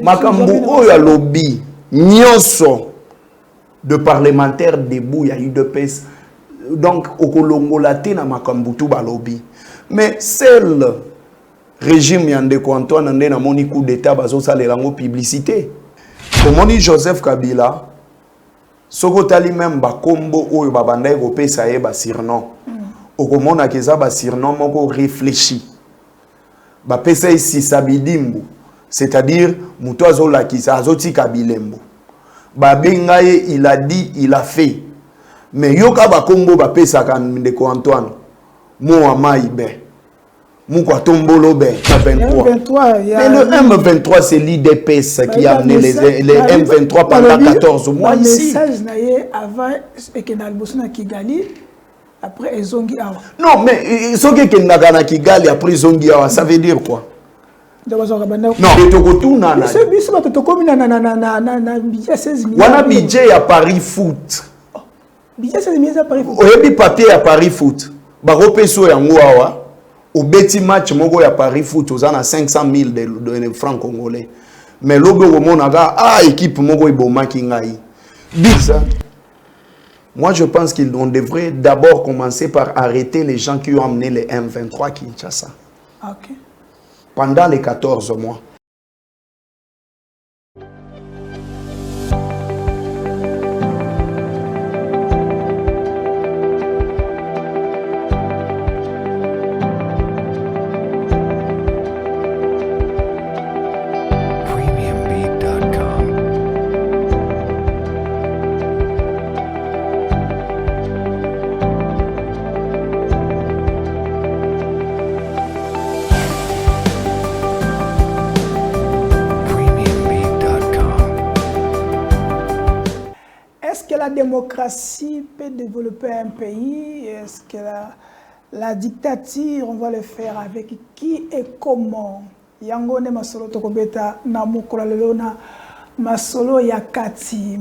Makambo oyo lobby nyonso de parlementaires debout ya UDPS donc okolongola te na makambo tu ba lobby mais seul régime yandeko Antoine nde na moni coup d'état bazo salela ngo publicité komoni Joseph Kabila soko tali même ba kombo oyo babanda ko pesa ye ba surnom okomona keza ba surnom moko réfléchi ba pesa ici sabidimbu c'est-à-dire muto azola kisa azoti kabilembo ba bengaye il a dit il a fait mais yoka ba kombo ba pesa kan ndeko Antoine mo amaibe mon tombolo ben 23. Mais le M23 c'est l'IDPS qui a amené les M23 pendant 14 mois ici. Le message avant et que dans le Kigali après ils ont dit non mais ce qui est na Kigali après ils ont dit ça veut dire quoi? Non, mais tu retournes na. C'est bis ba to komi na budget 16 millions. Wana budget à Paris Foot. Budget 16 millions à Paris Foot. Oyebi papier à Paris Foot. Ba repeso yango awa. Au petit match, mogo ya Paris Foot, aux 500 000 de francs congolais. Mais l'obe au monaga, équipe mogo iboma kingai. Bizarre. Moi, je pense qu'on devrait d'abord commencer par arrêter les gens qui ont amené les M23 à Kinshasa. Ok. Pendant les 14 mois. La démocratie peut développer un pays? Est-ce que la dictature, on va le faire avec qui et comment? Yango ne masolo tokobeta na mukula lelo na masolo ya kati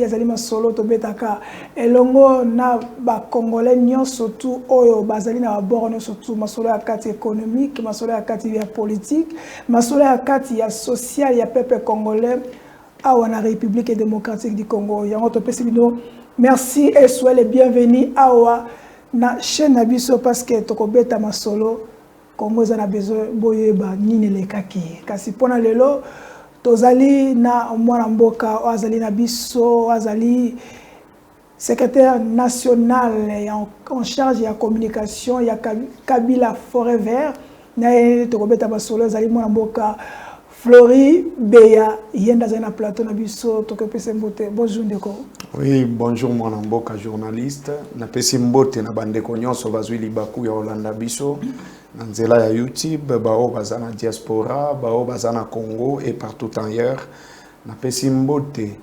ezali masolo tobetaka elongo na ba congolais nyonso tu oyo bazali na bord nyonso tu masolo ya kati économique, masolo ya kati ya politique, masolo ya kati ya social ya peuple congolais. À la République démocratique du Congo. Merci et soyez les bienvenus à la chaîne Nabiso parce que Tokobeta Masolo, Congo a besoin boyeba nini le kaki. Kasi pona lelo, tozali na mwanamboka, azali Nabiso, azali secrétaire national en charge de la communication, il y a Kabila Forever, na Tokobeta Masolo, azali mwanamboka. Flori Beya, yenda zana plateau na biso tokopesa mbote. Bonjour ndeko. Oui, bonjour mon amboka journaliste. Na pesi mbote na bandeko nyonso bazwi libaku ya Olanda biso. Na nzela ya YouTube, bao bazana diaspora, bao bazana Congo et partout ailleurs. Na pesi mbote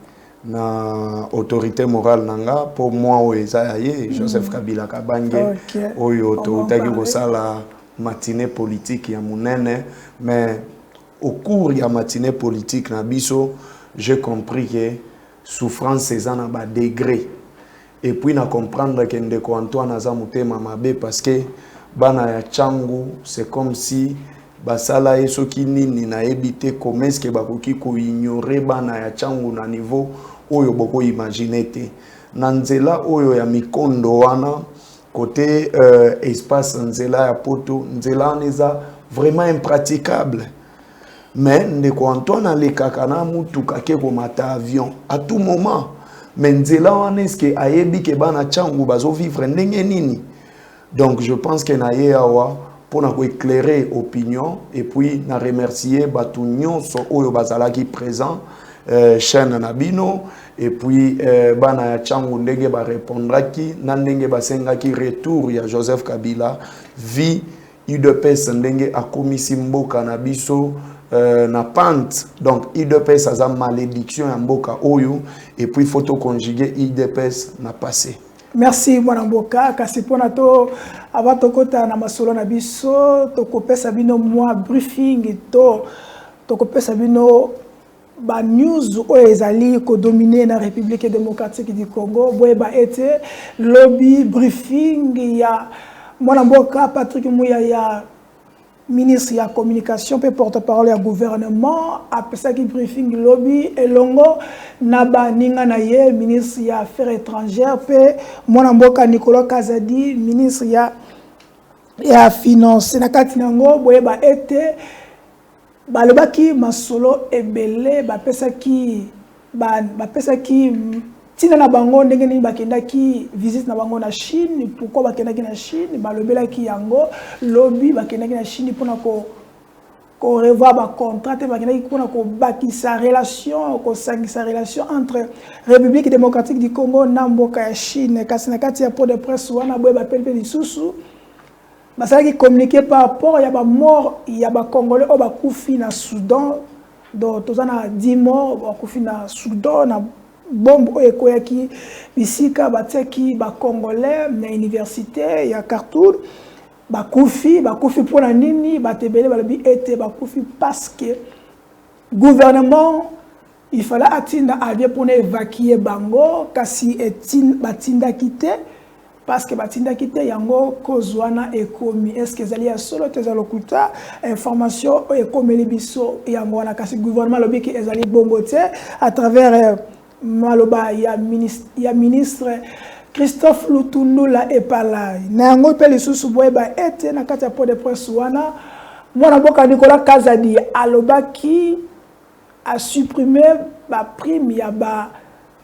na autorité morale nanga pour moi oeza ye Joseph Kabila Kabange oyo to utaki kosala matinée politique ya munene mais au cours de la matinée politique, j'ai compris que souffrance est en bas degré. Et puis, na comprendre que Ndeko Antoine Azamute Mamabe parce que bana ya changu, c'est comme si basala eso kinini na ebité comment est-ce que bakoki ko ignorer bana ya changu na niveau oyo boko imaginete. Nanzela oyo ya mikondo wana côté espace nzela ya poto, nzela neza vraiment impraticable. Mais Ndeko Antoine alekaka na mutuka ke komata avion à tout moment. Mais nzela wana eske ayebi ke bana changu bazo vivre ndenge nini. Donc je pense que na ye awa pour na ko éclairer opinion et puis na remercier batu nyonso oyo bazalaki présent chaîne nabino et puis bana ya changu ndenge ba répondraki na ndenge basengaki retour ya Joseph Kabila vi UDPS ndenge akomisi mboka na biso na pente donc IDPS a malédiction en boka oyo et puis photo conjugué IDPS n'a passé. Merci mwana mboka kasi pona to abatokota na masolo na biso to kopesa bino moi briefing to kopesa bino ba news oyo ezali ko dominer na République démocratique du Congo boye ba été lobby briefing ya mwana mboka Patrick Muyaya ministre de la communication peut porte-parole du gouvernement après ça qui briefing lobby et longo naba ninga na ye ministre des affaires étrangères pe mwana mboka Nicolas Kazadi ministre ya finance na kati nango boye ba ete balobaki masolo ebele ba pesa ki tina na bango ndenge nini bakendaki visite na bango na Chine pourquoi bakendaki na Chine balobelaki yango lobby bakendaki na Chine pona ko revoir ba contrat bakendaki pona ko bakisa relation entre République démocratique du Congo na mboka ya Chine kasi na kati ya pot de presse wana boye ba pelpe lisusu basalaki communiquer par rapport ya ba mort ya ba congolais o ba kufi na Soudan donc tozana 10 morts ba kufi na Soudan na bombe ekoyaki bisika batiaki ba congolais na université ya Khartoum bakufi pona nini batebele balobi ete bakufi parce que gouvernement il fallait atinda avion pour évacuer bango kasi batinda quitté parce que batinda quitté yango kozwana ekomi est-ce que zali ya solo tezalokuta information ekomeli biso yango wana kasi gouvernement lobi ki ezali bongo te à travers maloba ya ministre Christophe Lutundula epalai na yango pe lisusu boye ba ete na kati ya pot de presse wana mwana mboka Nicolas Kazadi alobaki a supprimé ba prime ya ba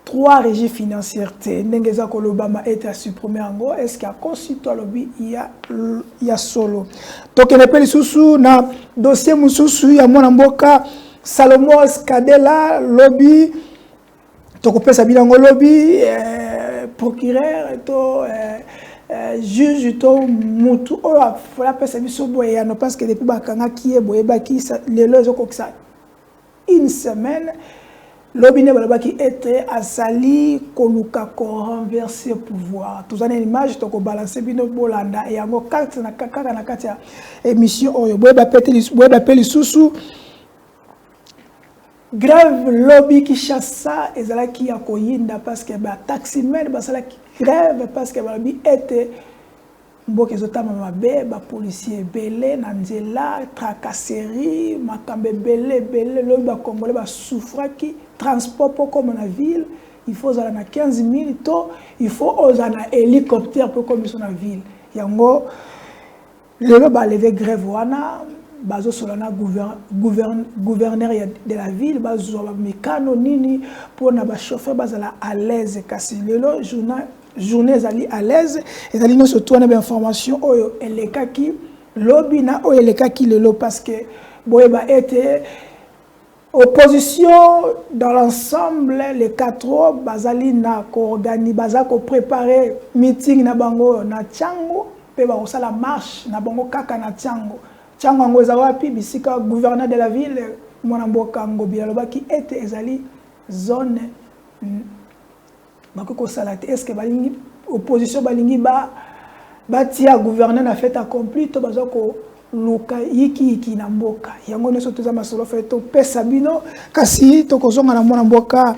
3 régies financières te ndengeza ko lobama ete a supprimé yango est-ce qu'il y a consultant lobby ya solo tokene pe lisusu na dossier mususu ya mwana mboka Salomon Skadela lobby tokopesa bilango lobby procureur to juge to mutu o la pesa biso boye no parce que depuis bakanga kiye boye baki lelo ezokokisa une semaine lobby ne balobaki ete asali koluka ko renverser pouvoir tozana image to ko balancer bino bolanda et yango carte na kaka na kati ya émission oyo boye ba lisusu grève lobby qui chassa ezalaki ya koyinda parce que ba taximen basala grève parce que lobby était mboka ezotama mabe ba policier belé na nzela tracasserie makambe belé lobby ba congolais ba souffraki transport pour comme na ville il faut zala na 15 000 to il faut ozana hélicoptère pour comme sur na ville yango lelo ba lever grève wana bazo solana gouverneur de la ville bazo ba mekano nini pour na ba chauffeur bazala à l'aise kasi lelo journée zali à l'aise et zali no surtout na ba information oyo elekaki lobby na oyo elekaki lelo parce que boyeba était opposition dans l'ensemble les 4 bazali na ko organiser bazako préparer meeting na bango na Tchango pe ba osala marche na bango kaka na Tchango Tchango eza wapi bisika gouverneur de la ville mwana mboka Ngobi alobaki ete ezali zone bakoko salate est-ce que balingi opposition balingi ba tia gouverneur na fait accompli to bazako luka yiki na mboka yango neso toza masolo fait to pesa bino kasi to kozonga na mwana mboka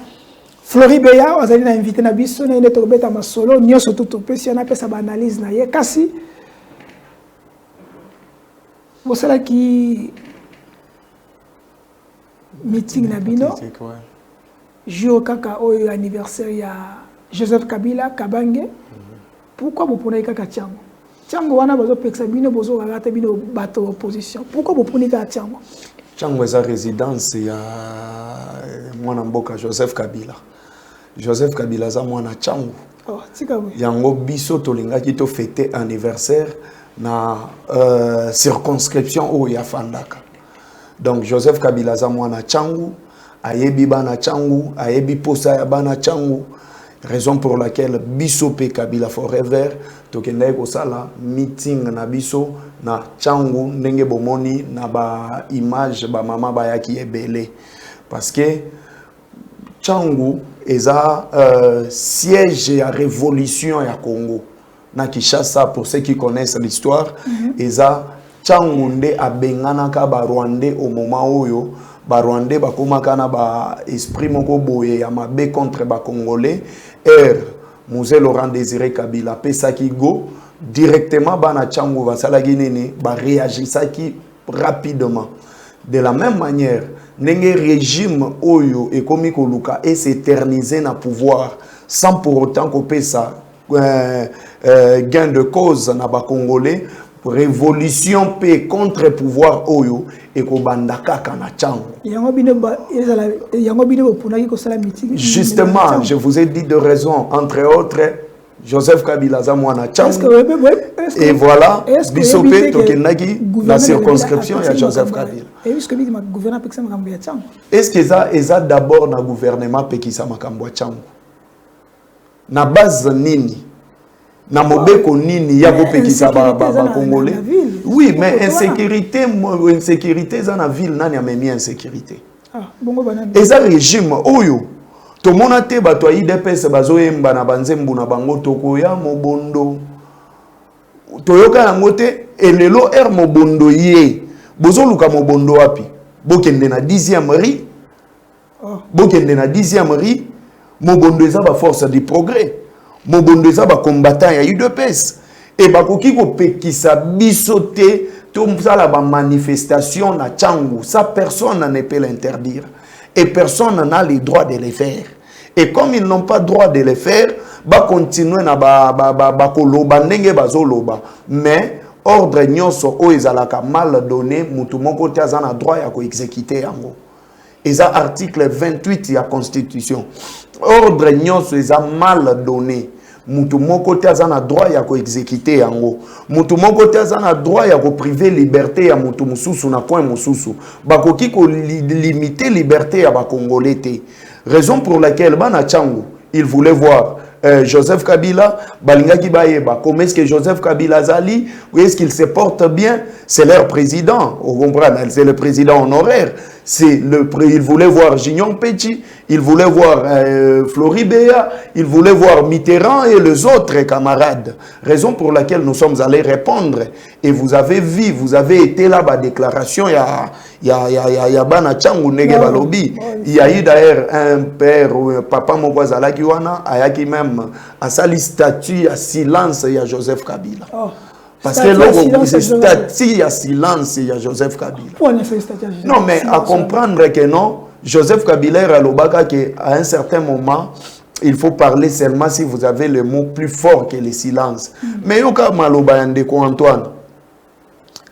Floribeya azali na invité na biso na ine to beta masolo nyoso to pesa na pesa ba analyse na ye kasi bosala ki meeting na bino jour kaka oyo anniversaire ya Joseph Kabila Kabange pourquoi vous prenez kaka Tchango wana bazo peksa bino bozo rata bino bato opposition pourquoi vous prenez kaka Tchango eza résidence ya mwana mboka Joseph Kabila za mwana Tchango yango biso tolingaki to fêter anniversaire na circonscription où ya fandaka donc Joseph Kabila za mwana Tchango ayebi bana Tchango ayebi posa ya bana Tchango raison pour laquelle biso pe Kabila forever tokende ko sala meeting na biso na Tchango ndenge bomoni na ba image ba mama ba yaki ebele parce que Tchango eza siège ya révolution ya Congo na Kinshasa pour ceux qui connaissent l'histoire eza Tchango nde abenganaka ba Rwandais au moment oyo ba Rwandais bakomaka na ba esprit moko boye ya mabe contre ba Congolais Mosé Laurent Désiré Kabila pesaki go directement bana Tchango basalaki nene ba réagissaki rapidement. De la même manière, n'engé régime oyo et komi koluka et s'éterniser na pouvoir sans pour autant qu'on ça gain de cause na ba congolais révolution paix contre pouvoir oyo et ko bandaka kana chango. Justement, je vous ai dit de raison, entre autres Joseph Kabila Zamwana chango. Et voilà, Bissopé Tokenagi, la circonscription, il y a Joseph Kabila. Est-ce que ça d'abord na gouvernement Pekisa Makambwa chango? Na base nini? Na mobeko nini ya Pekisa ba Congolais? Oui, mais insécurité dans la ville, nani a mis insécurité. Et ça régime oyo to monate bato IDPS bazoyemba na banzembu na bango tokoya mobondo. Toyoka yango te elelo mobondo ye bozoluka mobondo wapi bokende na 10e ri bokende na 10e ri mobondo eza ba force du progrès mobondo eza ba combattant ya UDPS et bakoki ko pekisa bisote to msala ba manifestation na changu ça personne ne peut l'interdire et personne n'a le droit de le faire et comme ils n'ont pas droit de le faire ba continuer na ba koloba ndenge bazoloba mais ordre nyonso o ezalaka mal donné mutu moko te azana droit ya ko exécuter yango eza article 28 ya constitution ordre nyonso eza mal donné mutu moko te azana droit ya ko exécuter yango mutu moko te azana droit ya ko priver liberté ya mutu mususu na point mususu bakoki ko limiter liberté ya ba congolais te raison pour laquelle bana changu il voulait voir Joseph Kabila, Balingaki Bayeba, comment est-ce que Joseph Kabila Zali, où est-ce qu'il se porte bien? C'est leur président, vous comprenez, c'est le président honoraire. Il voulait voir Gignon Petit, il voulait voir Floribéa, il voulait voir Mitterrand et les autres camarades. Raison pour laquelle nous sommes allés répondre. Et vous avez vu, vous avez été là, la déclaration, il y a Bana Changu Nege Balobi. Il y a eu d'ailleurs un père, papa Mokwazala Kiwana, Ayaki même, à sa statue, à silence, il y a Joseph Kabila. Parce que c'est statut à silence, il y a Joseph Kabila. Non, mais à comprendre que non, Joseph Kabila est à un certain moment, il faut parler seulement si vous avez le mot plus fort que le silence. Mais il y a Maloba Ndeko Antoine,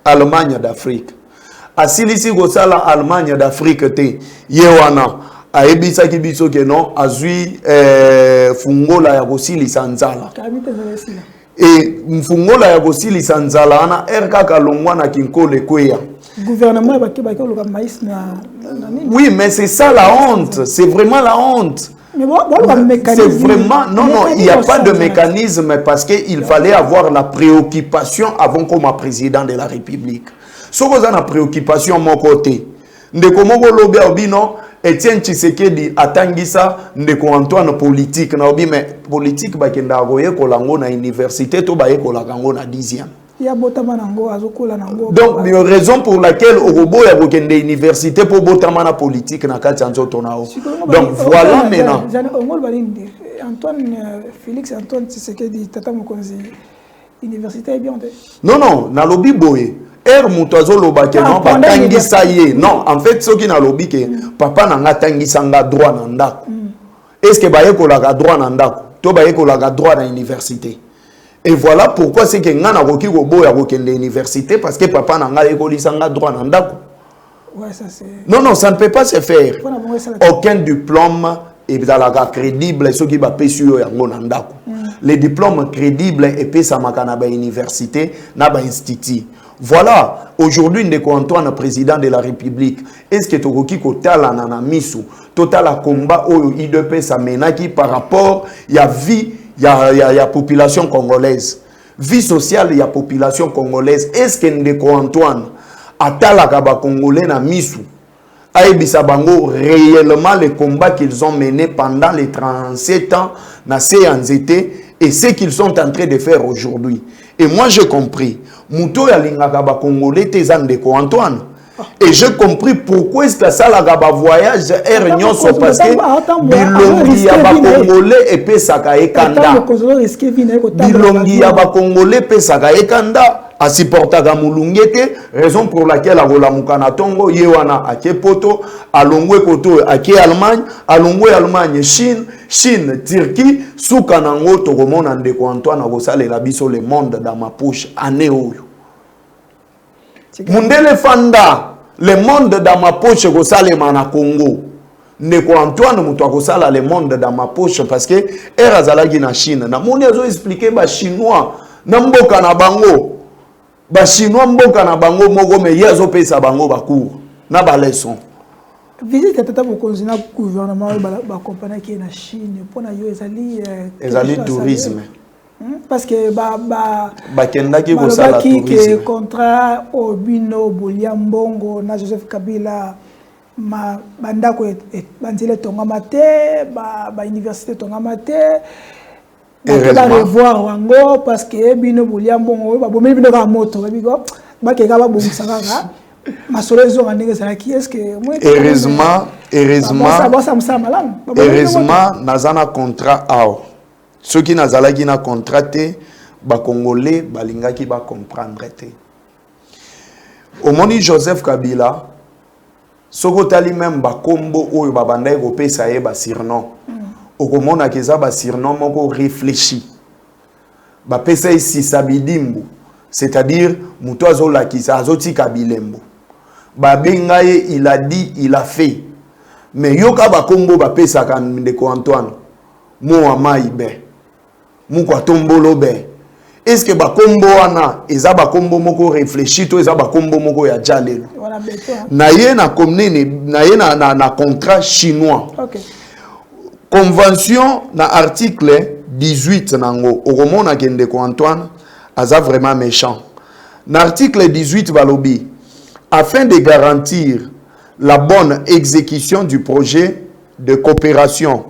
Allemagne d'Afrique. À Silisi Gosala, Allemagne d'Afrique, te Yewana, à Ebisa Kibiso que non, à Zui Fungola Yagosili Sanzala. Et Mfungola ya gosili sanzala ana erka kalongwa na kinkole kweya. Gouvernement le maïs na. Oui, mais c'est ça la honte, c'est vraiment la honte. C'est vraiment non, il n'y a pas de mécanisme parce qu'il fallait avoir la préoccupation avant comme président de la République. Si vous avez la préoccupation mon côté, ndeko moko lobi obino Etienne Tshisekedi atangisa ndeko Antoine politique na obi mais politique ba kenda goye kolango na université to ba yekolango na 10e. Ya botama nango azokola nango. Donc raison pour laquelle Orobo ya bokende université pour botama na politique na kati nzoto nao. Donc voilà maintenant. Antoine Félix Antoine Tshisekedi tata mokonzi université bien. Non, na lobi boye. Mutazo loba ke non batangisa ye. Non, en fait ce qui na lobi ke papa nanga tangisa nga droit na ndako. Est-ce que baye ko la droit na ndako? To baye ko la droit na université. Et voilà pourquoi c'est que ngana koki ko boya ko kende université parce que papa nanga ekolisa nga droit na ndako. Ouais, ça c'est. Non, ça ne peut pas se faire. Aucun diplôme est crédible ce qui va payer yango na ndako. Les diplômes crédibles et puis ça makana ba université na ba institut. Voilà, aujourd'hui, Ndeko Antoine, président de la République, est-ce que Tokoki Kotala Nana Misu, total combat au IDPS Amenaki par rapport à la vie, il y a population congolaise. Vie sociale, il y a population congolaise. Est-ce que Ndeko Antoine, Atala Kaba Congolais na Misu, Aïbisa Bango, réellement les combats qu'ils ont menés pendant les 37 ans, na CNZT, et ce qu'ils sont en train de faire aujourd'hui. Et moi j'ai compris, Mouto ya lingaka ba Congolais te Ndeko Antoine. Et j'ai compris pourquoi est-ce que ça la gaba voyage air nyonso parce que bilongi ya ba Congolais et pe saka ekanda. Bilongi ya ba Congolais pe saka ekanda asupportaka mulungete, raison pour laquelle akolamuka na tongo yewana ake poto, alongwe koto ake Allemagne, alongwe Allemagne Chine, Turquie, suka nango tokomona ndeko Antoine akosalela biso le monde dans ma poche année oyo. Mundele fanda le monde dans ma poche kosalema na Congo. Ndeko Antoine muto akosala le monde dans ma poche parce que era zalaki na Chine. Na moni azo expliquer ba chinois na mboka na bango. Ba chinois mboka na bango moko me yazo pesa bango ba cours na ba leçon. Visite tata bokonzi na gouvernement ba compagnie qui est na Chine pour na yo ezali tourisme. Parce que bakendaki kosala tourisme. Contrat au bino Boliambongo na Joseph Kabila bandako banzile tongama te ba université tongama te ba revoir wango parce que bino Boliambongo ba bomeli bino ka moto ba bigo ba ke ka ba bomisa kaka masolo zo ngandenge sala ki est-ce que heureusement nazana contrat ao ceux qui nazalaki na contraté ba congolais balingaki ba comprendre te omoni Joseph Kabila soko tali même ba kombo oyo ba bandai ko pesa ye ba surnom okomona keza ba surnom moko réfléchi ba pesa ici sabidimbu c'est-à-dire muto azola kisa azoti kabilembo ba bengaye il a dit il a fait mais yoka ba kombo ba pesa kan ndeko Antoine mo amaibe mu kwa tombolo be est-ce que ba kombo wana eza ba kombo moko réfléchi to eza ba kombo moko ya jalelo na ye na komnene na ye na contrat chinois. OK. Convention na article 18 nango okomona ke ndeko Antoine aza vraiment méchant. Na article 18 balobi afin de garantir la bonne exécution du projet de coopération,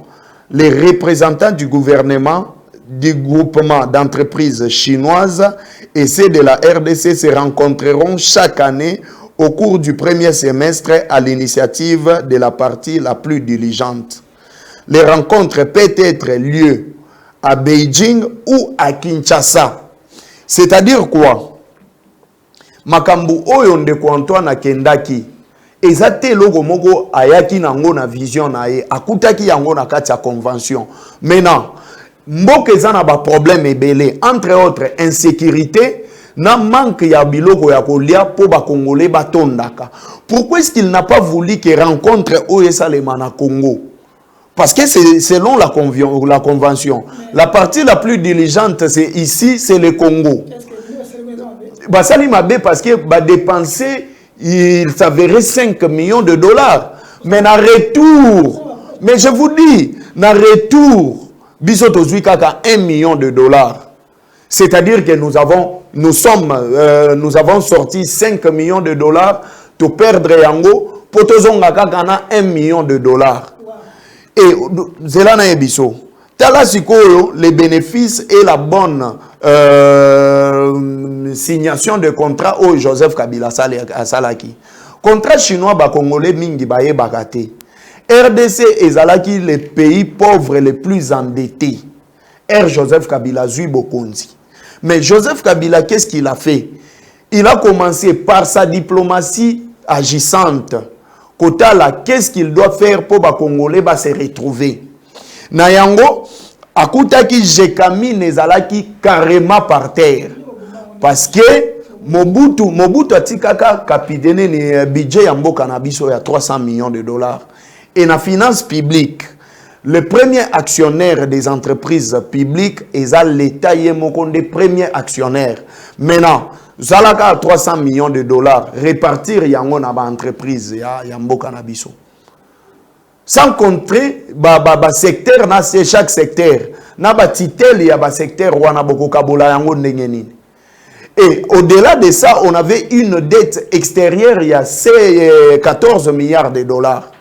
les représentants du gouvernement, du groupement d'entreprises chinoises et ceux de la RDC se rencontreront chaque année au cours du premier semestre à l'initiative de la partie la plus diligente. Les rencontres peuvent être lieu à Beijing ou à Kinshasa. C'est-à-dire quoi? Makambu oyo ndeko Antoine akendaki ezate logo moko ayaki nango na vision na ye akutaki yango na kati ya convention. Maintenant mboka ezana ba problème ebele entre autres insécurité na manque ya biloko ya kolia po ba congolais batondaka. Pourquoi est-ce qu'il n'a pas voulu que rencontre oyo salema na Congo? Parce que c'est selon la convention. La partie la plus diligente c'est ici, c'est le Congo. Basali mabe parce que ba dépenser il s'avérait 5 millions de dollars. Mais na retour, mais je vous dis, na retour, biso tozui kaka 1 million de dollars. C'est-à-dire que nous avons sorti 5 millions de dollars pour perdre yango pour tozonga kaka na 1 million de dollars. Et zelana ebiso. Tala sikoyo les bénéfices et la bonne signation de contrat au Joseph Kabila Salaki. Contrat chinois ba congolais mingi ba bakate. RDC ezalaki les pays pauvres les plus endettés. Joseph Kabila zui bokonzi. Mais Joseph Kabila qu'est-ce qu'il a fait? Il a commencé par sa diplomatie agissante. Kotala qu'est-ce qu'il doit faire pour ba congolais ba se retrouver? Nayango akutaki Jekami nezalaki carrément par terre parce que Mobutu atikaka kapidene ni budget ya mboka na biso ya 300 millions de dollars et na finance publique le premier actionnaire des entreprises publiques est l'État yemoko des premiers actionnaires. Maintenant zalaka 300 millions de dollars répartir yango na ba entreprise ya mboka na biso. Sans compter secteur na chaque secteur na ba titel ya ba secteur wana bokoka bola yango ndenge nini. Et au-delà de ça, on avait une dette extérieure il y a 14 milliards de dollars.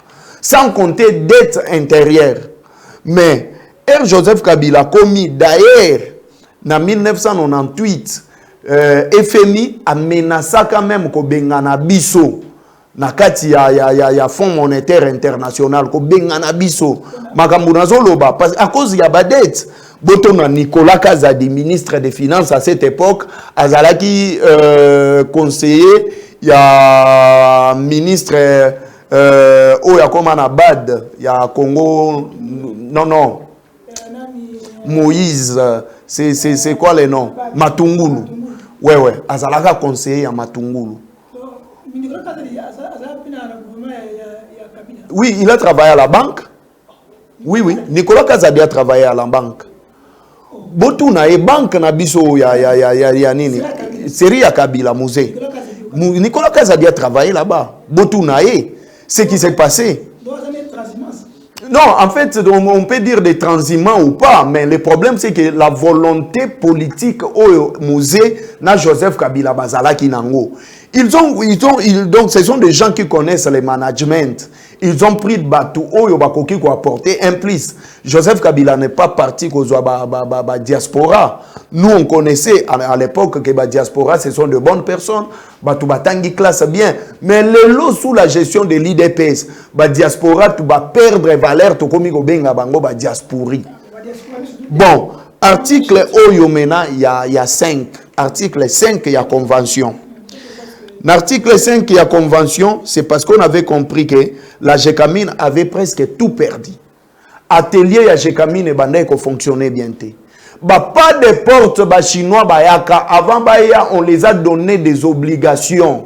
Sans compter dette intérieure. Mais Joseph Kabila commis d'ailleurs en 1998 FMI a menacé quand même ko bengana biso nakati ya Fonds monétaire international ko benga na biso makambo nazoloba parce à cause ya badette botonga Nicolas Kazadi ministre des finances à cette époque azalaki conseiller ya ministre oya koma na bad ya Congo non Moïse c'est quoi le nom Matungulu ouais azalaka conseiller ya Matungulu. Oui, il a travaillé à la banque. Oui. Nicolas Kazadi a travaillé à la banque. Botuna e banque na biso ya nini? Série ya Kabila musée. Nicolas Kazadi a travaillé là-bas. Botuna e. Ce qui s'est passé. Non, en fait, on peut dire des transhumants ou pas, mais le problème c'est que la volonté politique au musée na Joseph Kabila Bazala Kinango. Donc ce sont des gens qui connaissent le management. Ils ont pris de bateau au bakoki ko apporter un plus. Joseph Kabila n'est pas parti ko ba diaspora. Nous on connaissait à l'époque que la diaspora ce sont de bonnes personnes, batou batangi classe bien, mais le lot sous la gestion de l'IDPS, ba diaspora tu va perdre valeur to komi ko benga bango ba diaspori. Bon, article Oyomena il y a 5, article 5 il y a convention. L'article 5 il y a convention, c'est parce qu'on avait compris que la GECAMIN avait presque tout perdu. Atelier ya GECAMIN et bandai ko fonctionnait bien. Pas de porte chinois bayaka avant baya on les a donné des obligations.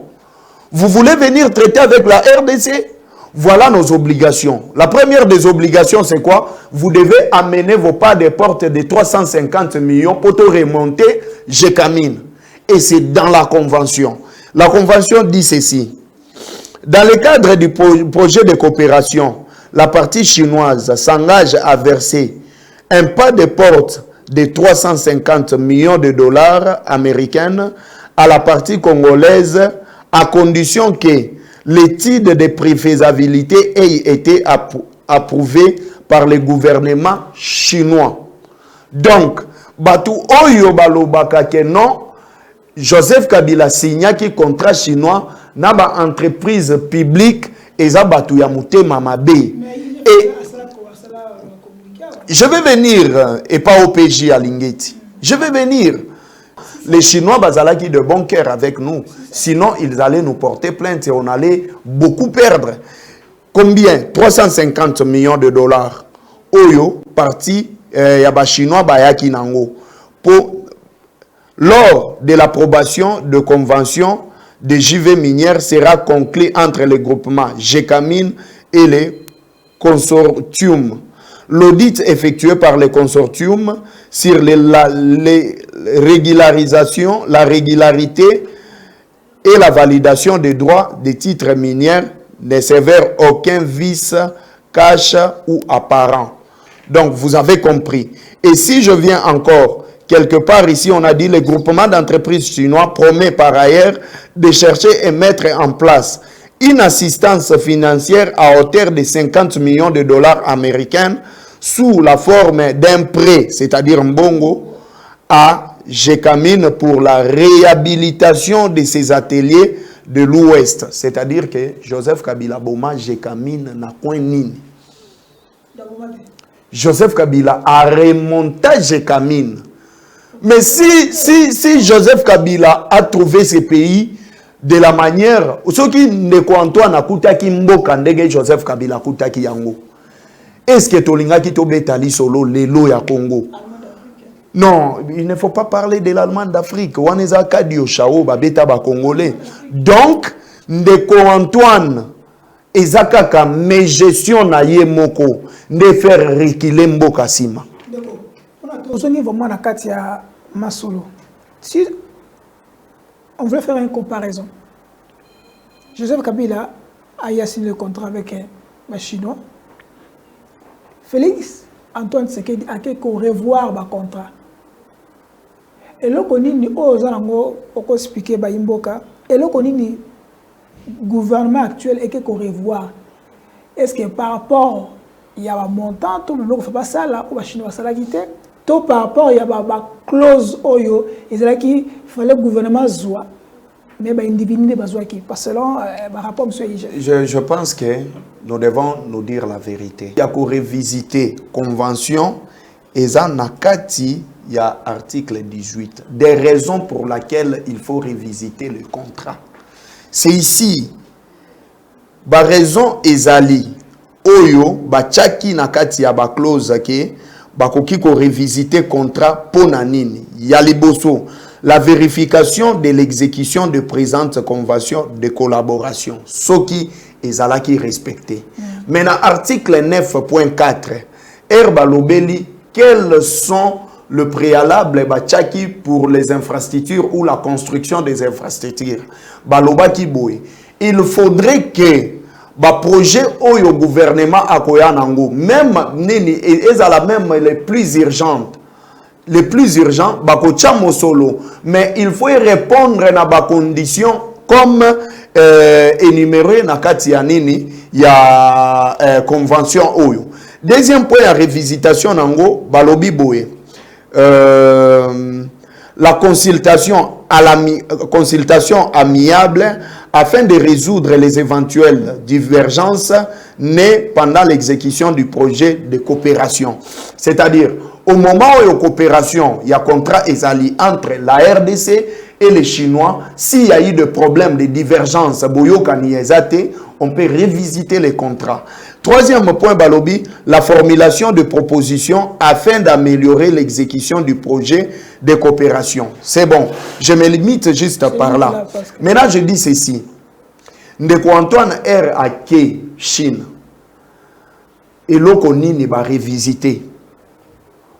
Vous voulez venir traiter avec la RDC? Voilà nos obligations. La première des obligations c'est quoi? Vous devez amener vos pas de porte de 350 millions pour te remonter GECAMIN. Et c'est dans la convention. La convention dit ceci. Dans le cadre du projet de coopération, la partie chinoise s'engage à verser un pas de porte de 350 millions de dollars américains à la partie congolaise à condition que l'étude de préfaisabilité ait été approuvée par le gouvernement chinois. Donc, Batu Oyo Balobaka que non, Joseph Kabila signa qui contrat chinois na ba entreprise publique et za Batu ya mutema mabe. Et je vais venir et pas au PJ à Lingeti. Je vais venir. Les Chinois bazalaki de bon cœur avec nous. Sinon, ils allaient nous porter plainte et on allait beaucoup perdre. Combien? 350 millions de dollars. Oyo, parti, yaba Chinois bayaki nango. Lors de l'approbation de convention de JV minière sera conclu entre les groupements GECAMIN et les consortiums. L'audit effectué par le consortium sur les régularisations, la régularité et la validation des droits des titres miniers ne s'avère aucun vice, cache ou apparent. Donc, vous avez compris. Et si je viens encore, quelque part ici, on a dit le groupement d'entreprises chinois promet par ailleurs de chercher et mettre en place une assistance financière à hauteur de 50 millions de dollars américains sous la forme d'un prêt, c'est-à-dire Mbongo, à GECAMIN pour la réhabilitation de ses ateliers de l'Ouest. C'est-à-dire que Joseph Kabila Boma GECAMIN n'a point nini. Joseph Kabila a remonté GECAMIN. Mais si Joseph Kabila a trouvé ce pays de la manière, ceux qui ne Antoine a koutaki mboka ndege Joseph Kabila koutaki yango. Est-ce que Tolinga qui tobetali solo lelo ya Congo? Non, il ne faut pas parler de l'Allemagne d'Afrique. Waneza kadio chao babeta ba congolais. Donc ndeko Antoine ezakaka me gestion na ye moko de faire reculer mboka sima. On a vraiment la carte ya Masolo. Si on veut faire une comparaison, Joseph Kabila a signé le contrat avec les Chinois. Félix Antoine Tshisekedi a revoir le contrat. Et là, on a expliqué et là, le gouvernement actuel est revoir. Est-ce que par rapport il y a un montant, tout le monde ne fait pas ça là, ou les Chinois ça la quitter. Par rapport il y a une clause oyo, il fallait que le gouvernement soit mais individu qui pas selon rapport monsieur je pense que nous devons nous dire la vérité. Il y a qu'à revisiter convention et ça nakati il y a article 18 des raisons pour lesquelles il faut revisiter le contrat. C'est ici ba raison ezali oyo ba chaki nakati ya ba clause ke ba koki ko revisiter contrat pona nini ya liboso la vérification de l'exécution de présente convention de collaboration ce qui ezalaki respecté. Maintenant article 9.4 herba lobeli quels sont le préalable bachaki pour les infrastructures ou la construction des infrastructures balobaki boy il faudrait que ba projet au gouvernement akoya nango même nini ezala même les plus urgents bakocha mosolo mais il faut y répondre na ba conditions comme énuméré na kati ya nini ya convention oyo. Deuxième point ya revisitation nango balobi boye la consultation amiable afin de résoudre les éventuelles divergences nées pendant l'exécution du projet de coopération. C'est-à-dire, au moment où il y a coopération, il y a contrat ezali entre la RDC et les Chinois, s'il y a eu des problèmes de divergence, on peut revisiter les contrats. Troisième point, Balobi, la formulation de propositions afin d'améliorer l'exécution du projet de coopération. C'est bon, je me limite juste par là. Maintenant, je dis ceci. Ndeko Antoine R. Ake, Chine, et l'Okonini va revisiter.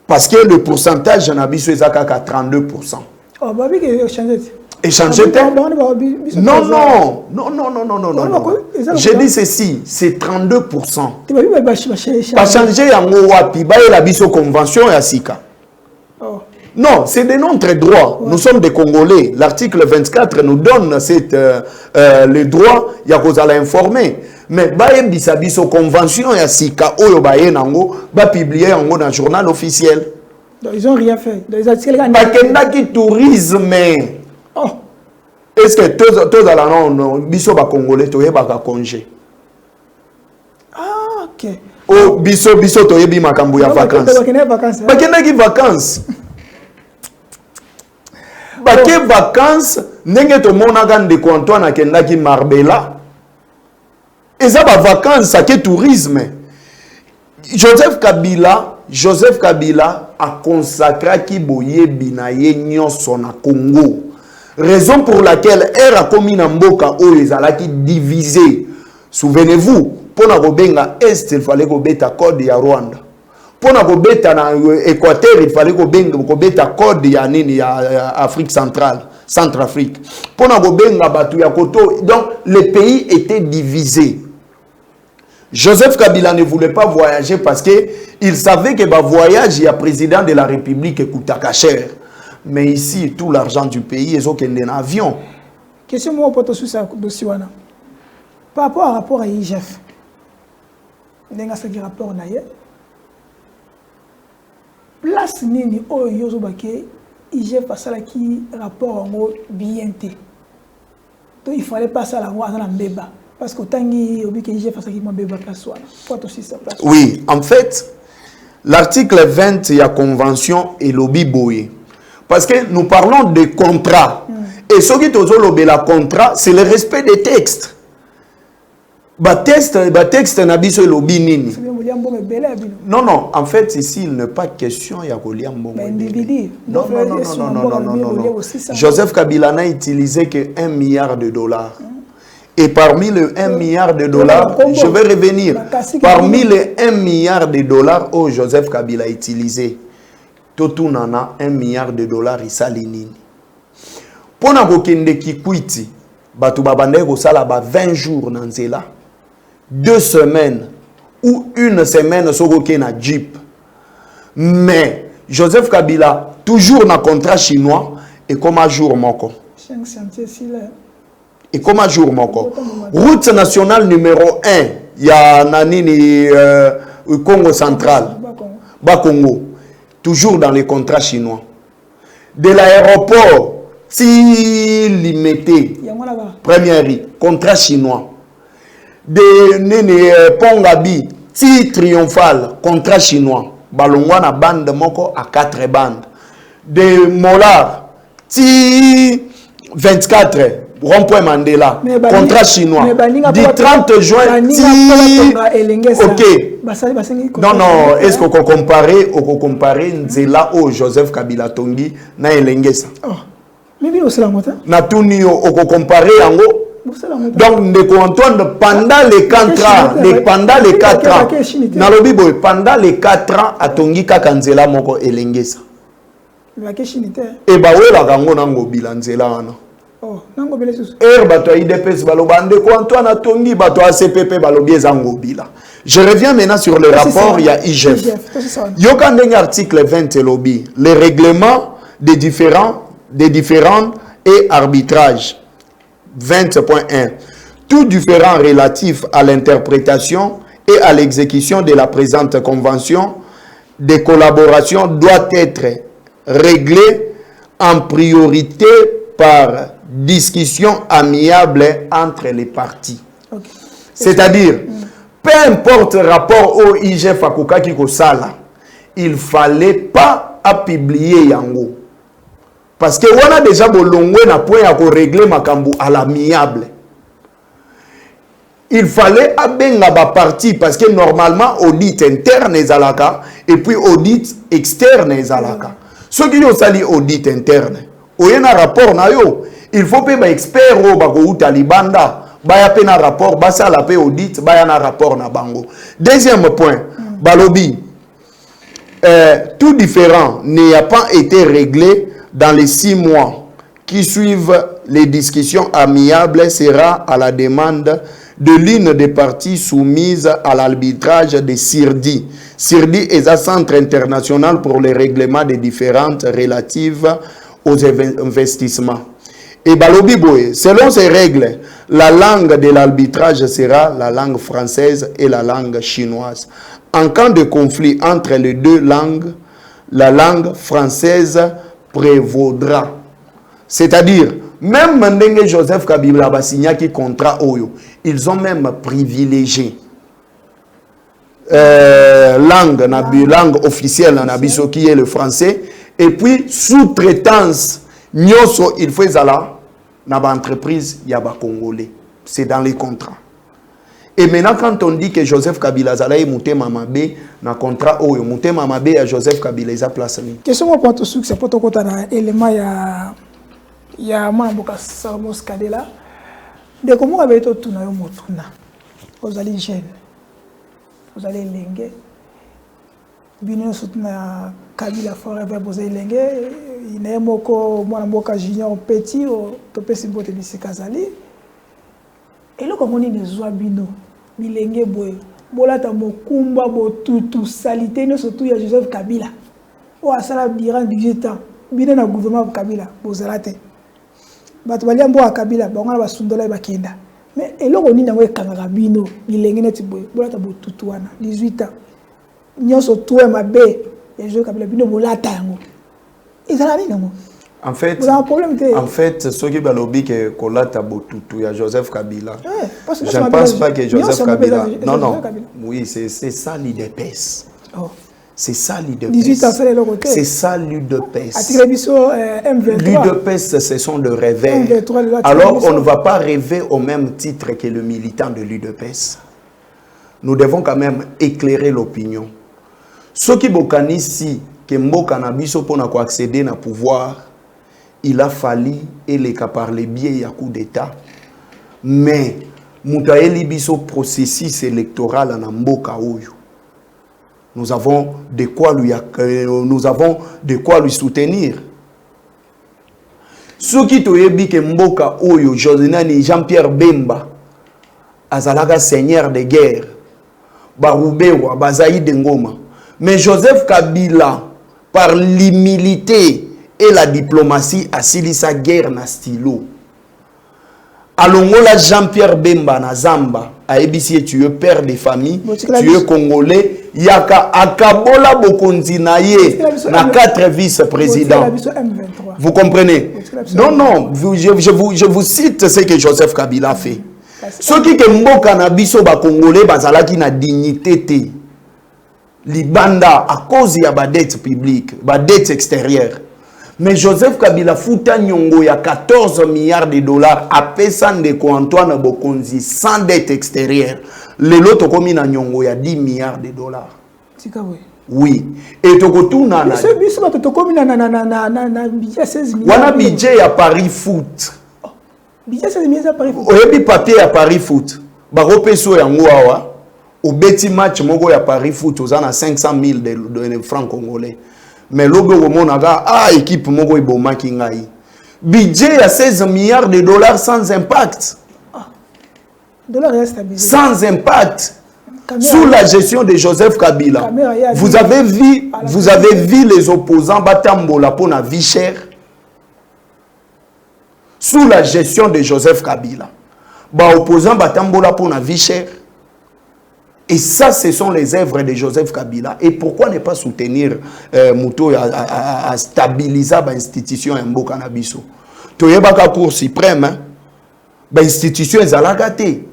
Parce que le pourcentage en abisso est à 32%. Oh, bah oui, il a changé. Échanger non, non, non, non, non, non, non, non. J'ai dit ceci, c'est 32%. Pas changer en Wapi, la biso convention et à Sika. Non, c'est de notre droit. Nous sommes des Congolais. L'article 24 nous donne le droit, il y a qu'à l'informer. Mais baye biso convention et à Sika, oyo baye nango, ba publier en dans le journal officiel. Ils n'ont rien fait. Bakendaki tourisme. Oh. Est-ce que tous à la non biso ba congolais to yeba congé? Ah OK. Oh biso to yebi makambu ya vacances. Bakendaki vacances. Bake vacances ndenge to monaka ndeko Antoine akendaki Marbella. Eza ba vacances ça que tourisme. Joseph Kabila a consacré ki boyebi na ye nyonso na Congo. Raison pour laquelle elle a commis na mboka oyo ezalaki divisé. Souvenez-vous, pour na kobenga Est, il fallait ko beta code ya Rwanda. Pour na kobeta na Équateur, il fallait ko beta code ya nini ya Afrique centrale, Centrafrique. Pour na kobenga batu ya koto, donc les pays étaient divisés. Joseph Kabila ne voulait pas voyager parce qu'il savait que le voyage, il y a président de la République coûtaka cher. Mais ici, tout l'argent du pays, ils ont un avion. Question moi pour sur ça dossier. Par rapport à rapport à IGF, il y a un rapport d'ailleurs. Place nini o yozo baké IGF parce qui rapport en gros bien té. Donc il fallait passer à la voie dans la mbeba. Parce que tangi obi que IGF parce qui m'a mbeba place soit. Faut aussi sa place. Oui, en fait, l'article 20 il y a convention et lobby boye. Parce que nous parlons de contrat. Et ce qui est la contrat, c'est le respect des textes. Texte nabiso lobby nini. Non, non, en fait, ici, il n'est pas question de Koliambo. Non, non, non, non, non, non, non, non. Joseph Kabila n'a utilisé que 1 milliard de dollars. Et parmi le 1 milliard de dollars, je vais revenir. Parmi les 1 milliard de dollars que Joseph Kabila a utilisé, tout nana 1 milliard de dollars isalini. Pona kokende kikwiti, batu babande ko sala ba 20 jours nanzela, 2 semaines ou 1 semaine sokoke na Jeep. Mais Joseph Kabila toujours na contrat chinois et comme un jour moko. Et comme un jour moko. Route nationale numéro 1, il y a nanini Congo central, Bas Congo. Toujours dans les contrats chinois. De l'aéroport ti limité première contrat chinois de nene Pongabi ti triomphal contrat chinois balongwa na bande moko à 4 bandes de Molar ti 24 rond-point Mandela contrat chinois du 30 juin ti ok non est-ce qu'on comparer Nzela au Joseph Kabila Tongi na elengesa na tuni au comparer yango donc ndeko Antoine pendant les 4 ans na lobi boy pendant les 4 ans atongi kaka Nzela moko elengesa et ba wela kango nango bilanzela wana bato IDPS baloba ndeko Antoine atongi bato ACPP balobi ezango bila. Je reviens maintenant sur le rapport, il y a IGF. Yoka ndenge article 20 lobby, les règlements des différents et arbitrage 20.1. Tout différent relatif à l'interprétation et à l'exécution de la présente convention de collaboration doit être réglé en priorité par discussion amiable entre les parties. Okay. C'est-à-dire, peu importe le rapport au IGF Akoka Kiko Sala, il ne fallait pas à publier Yango. Parce que on a déjà bolongwe na point à régler makambu à l'amiable. Il fallait abenga ba parti parce que normalement audit interne ezalaka et puis audit externe ezalaka. Ce qui ont sali audit interne, oyena rapport na yo, il faut que ba expert o ba ko utalibanda ba ya pe na rapport ba sa la pe audit ba ya na rapport na bango. Deuxième point, balobi tout différent n'a pas été réglé dans les 6 mois qui suivent les discussions amiables sera à la demande de l'une des parties soumises à l'arbitrage de CIRDI. CIRDI est un centre international pour les règlements des différentes relatives aux investissements. Et Balobi Boye, selon ces règles, la langue de l'arbitrage sera la langue française et la langue chinoise. En cas de conflit entre les deux langues, la langue française prévaudra. C'est-à-dire, même Mendenge Joseph Kabila Bassigna qui contrat Oyo, ils ont même privilégié langue officielle en Abisso qui est le français, et puis sous-traitance, Nyoso, il faut ça dans l'entreprise Yaba Congolais. C'est dans les contrats. Et maintenant, quand on dit que Joseph Kabila Zalaï Mouté Mamabé, dans le contrat Oyo, Mouté Mamabé à Joseph Kabila, il a placé. Question pour ton succès, pour ton côté, l'élément, il y a Mamboka Salmos Kadela. De comment vous avez été tout na yo motuna. Vous allez jeune. Vous allez lengue. Bino soutena Kabila forever vous allez lengue. Il y a moko mwana mboka junior petit o topesi mbote bisikazali. Et là comme on est des oies bino bilenge boy. Bolata mokumba botutu salité no surtout ya Joseph Kabila. O asala durant 18 ans. Bino na gouvernement Kabila bozalate. Bato baliambo a Kabila bango na basundola bakenda mais eloko nini yango ekangaka bino bilenge neti boye bolata botutu wana 18 ans nyonso tuwe mabe et je Kabila bino bolata yango ezala nini yango en fait ce qui balobi que kolata botutu ya Joseph Kabila je ne pense pas que Joseph Kabila non oui c'est ça l'IDPS. C'est ça l'UDPS. C'est ça l'UDPS. L'UDPS, ce sont de rêveurs. Alors, on ne va pas rêver au même titre que le militant de l'UDPS. Nous devons quand même éclairer l'opinion. Ce qui bokani ici, que Mboka Nabiso pour accéder au pouvoir, il a fallu et par les biais à coup d'État. Mais, Moutaeli Biso processus électoral en Mboka Oyo. Nous avons de quoi lui soutenir. Ce qui te dit que Mboka Oyo, Jean-Pierre Bemba, Azalaga seigneur de guerre, Baroubewa, Bazaï Dengoma. Mais Joseph Kabila, par l'humilité et la diplomatie, a scellé sa guerre na stylo. Alongola Jean-Pierre Bemba na Zamba, à ABC, tu es père de famille, tu es congolais, yaka akabola bokonzi na ye na 4 vice-présidents. Vous comprenez? Non, non, je vous cite ce que Joseph Kabila fait. Ceux qui mboka na biso ba congolais bazalaki na dignité te. Libanda à cause ya ba dette publique, ba dette extérieure. Mais Joseph Kabila futa nyongo ya 14 milliards de dollars à pesan de Antoine Bokonzi sans dette extérieure. Le lot komi na nyongo ya 10 milliards de dollars. Oui. Et tokotuna na wana budget ya Paris Foot. Budget 16 milliards à Paris Foot. Oyebi papier à Paris Foot. Ba repeso yango awa. Au beti match moko ya Paris Foot ozana 500 000 de francs congolais. Mais logo womonaga équipe moko ibomaki ngai. Budget à 16 milliards de dollars sans impact. Sans impact. Sous la gestion de Joseph Kabila. Vous avez vu les opposants batambola pour la vie chère. Sous la gestion de Joseph Kabila. Ba opposants batambola pour la vie chère. Et ça, ce sont les œuvres de Joseph Kabila. Et pourquoi ne pas soutenir Mouto à stabiliser l'institution en Bokanabiso? Toyebaka Cour suprême, l'institution est à la gâté.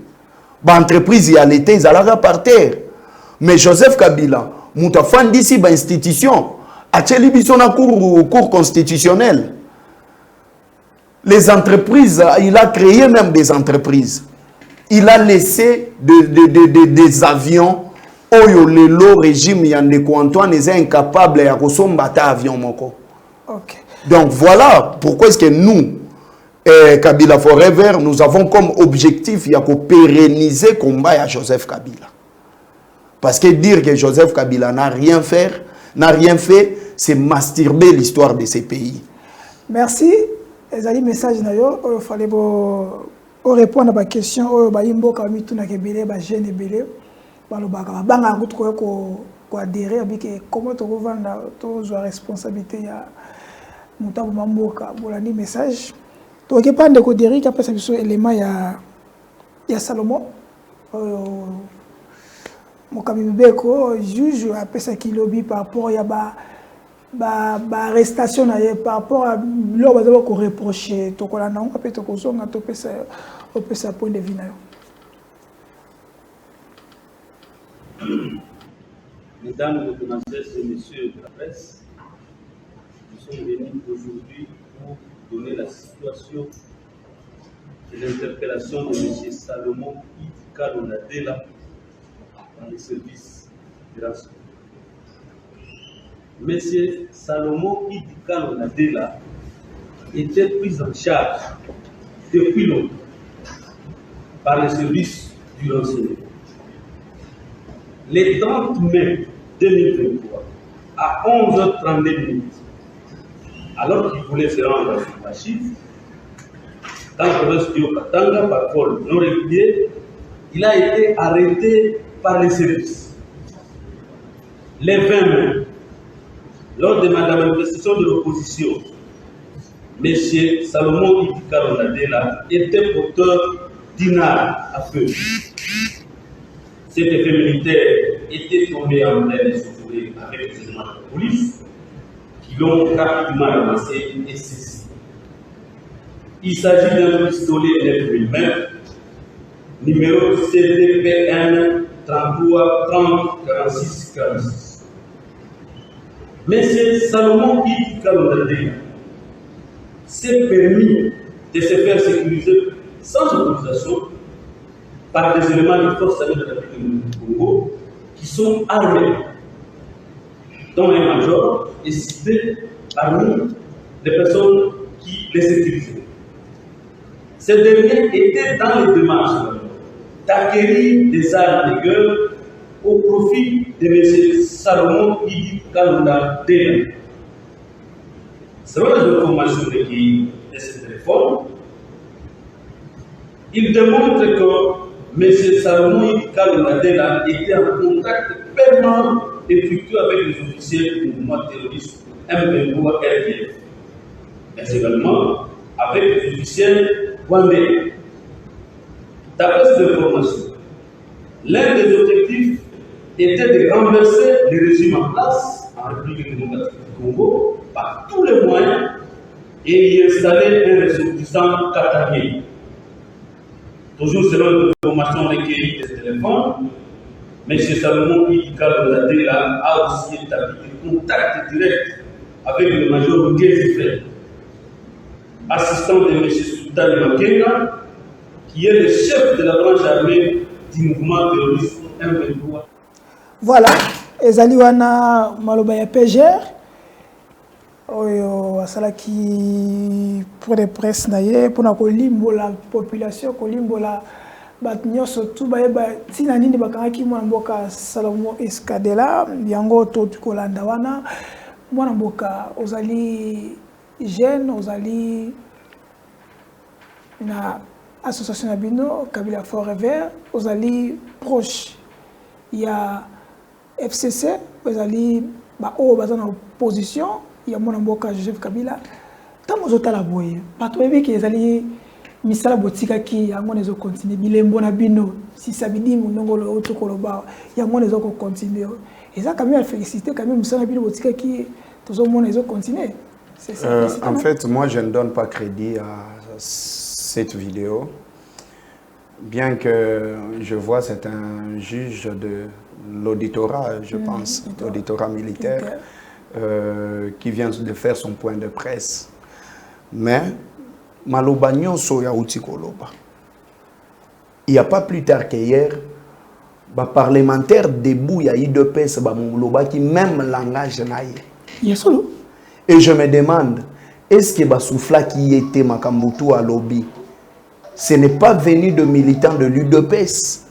L'entreprise est à l'été, est à la par terre. Mais Joseph Kabila, Mouta fan d'ici, l'institution, a tchélibiso na cour constitutionnelle. Les entreprises, il a créé même des entreprises. Il a laissé des avions. Oyo lelo régime Yandeko Antoine est incapable de combattre avion moko. Okay. Donc voilà pourquoi est-ce que nous, Kabila Forever, nous avons comme objectif de pérenniser le combat à Joseph Kabila. Parce que dire que Joseph Kabila n'a rien fait, c'est masturber l'histoire de ces pays. Merci. Les messages il fallait répondre à ma question. Balimbo kami tuna kebele ba jeune belé. Balobaka banga route ko adhérer avec comment to vendre to la responsabilité ya mutabu mamboka bolani message. To ke pande ko Derrick après ça biso élément ya Salomon. Mokami beko juge après ça qui lobby par rapport ya arrestation par rapport à l'homme qu'on reproche to ko la na on peut to ko zonga to pesa point de vue na yo. Mesdames, et messieurs de la presse, nous sommes venus aujourd'hui pour donner la situation de l'interpellation de M. Salomon Kalonadela dans les services de renseignement. M. Salomon Kalonadela était pris en charge depuis longtemps par les services du renseignement. Le 30 mai 2023, à 11h32, alors qu'il voulait se rendre à Machif, dans la province du Katanga, par vol non régulier, il a été arrêté par les services. Le 20 mai, lors de la manifestation de l'opposition, M. Salomon Kalonadela était porteur d'une arme à feu. Cet effet militaire était tombé en pleine souffrance avec les éléments de la police qui l'ont rapidement ramassé et saisi. Il s'agit d'un pistolet 9 mm, numéro CDPN 33 30 46 46. M. Salomon Kalonadela s'est permis de se faire sécuriser sans autorisation par des éléments de force de la République du Congo qui sont armés, dont un major est cité parmi les personnes qui les sécurisaient. Ces derniers étaient dans les démarches d'acquérir des armes de guerre au profit de M. Salomon Kalonadela. Selon les informations recueillies de ce téléphone, il démontre que M. Salomon Kalonadela était en contact permanent et fructueux avec les officiels du mouvement terroriste M23 RDF, mais également avec les officiels rwandais. D'après ces informations, L'un des objectifs était de renverser le régime en place en République démocratique du Congo par tous les moyens et y installer un ressortissant qatarien. Toujours selon les informations recueillies des téléphones, M. Salomon Idika Bouladela a aussi établi des contacts directs avec le major Ngezifé, assistant de M. Sultan Makenga, qui est le chef de la branche armée du mouvement terroriste M23. Voilà, ezali wana maloba ya PGR oyo asala ki pour les presse na ye pour na kolimbola population kolimbola bat nyonso tu bayeba tina nini bakangaki mwana mboka Salomon Eskadela yango to kolanda wana mwana mboka ozali jeune ozali na association na bino Kabila Forever ozali proche ya FCC ozali ba o baza na opposition ya mwana mboka Joseph Kabila tamo zotala boye bato bebiki ezali misala botika ki yango nezo continuer bilembo na bino si sabidi munongolo otokoloba yango nezo ko continuer eza quand même féliciter quand même misala bino botika ki tozo mona nezo continuer. En fait, moi je ne donne pas crédit à cette vidéo. Bien que je vois c'est un juge de l'auditorat, je pense, l'auditorat militaire, qui vient de faire son point de presse. Mais, maloba nyonso ya uti koloba. Il n'y a pas plus tard qu'hier, les parlementaires debout, il y a eu deux pèses, qui même langage naïe. Et je me demande, est-ce que Basoufla qui était Makambutu à lobby, ce n'est pas venu de militants de l'UDPS?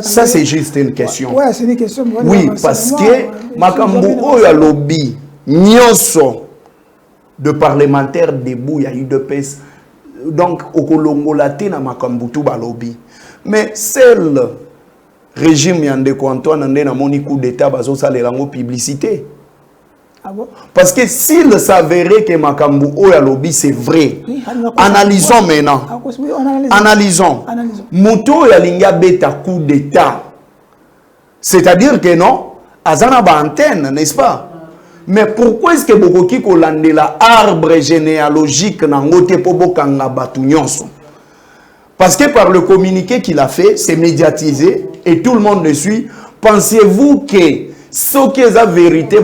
Ça, c'est juste une question. Ouais, c'est une question. Oui, parce que Makambutu à lobby, nyonso de parlementaires debout, il y a UDPS. Donc, au Kolongo latin à Makambutu à lobby. Mais seul régime Yande Antoine n'a pas coup d'État, bazo salérango publicité. Ah bon? Parce que s'il s'avérait que Makambu Oya lobby c'est vrai, oui, analysons maintenant. Analysons. Mouto ya linga beta coup d'état. C'est-à-dire que non, azana ba antenne, n'est-ce pas? Mais pourquoi est-ce que Bokoki kolande la arbre généalogique nangote po bokanga batu nyonso? Parce que par le communiqué qu'il a fait, c'est médiatisé et tout le monde le suit. Pensez-vous que ce qui est la vérité,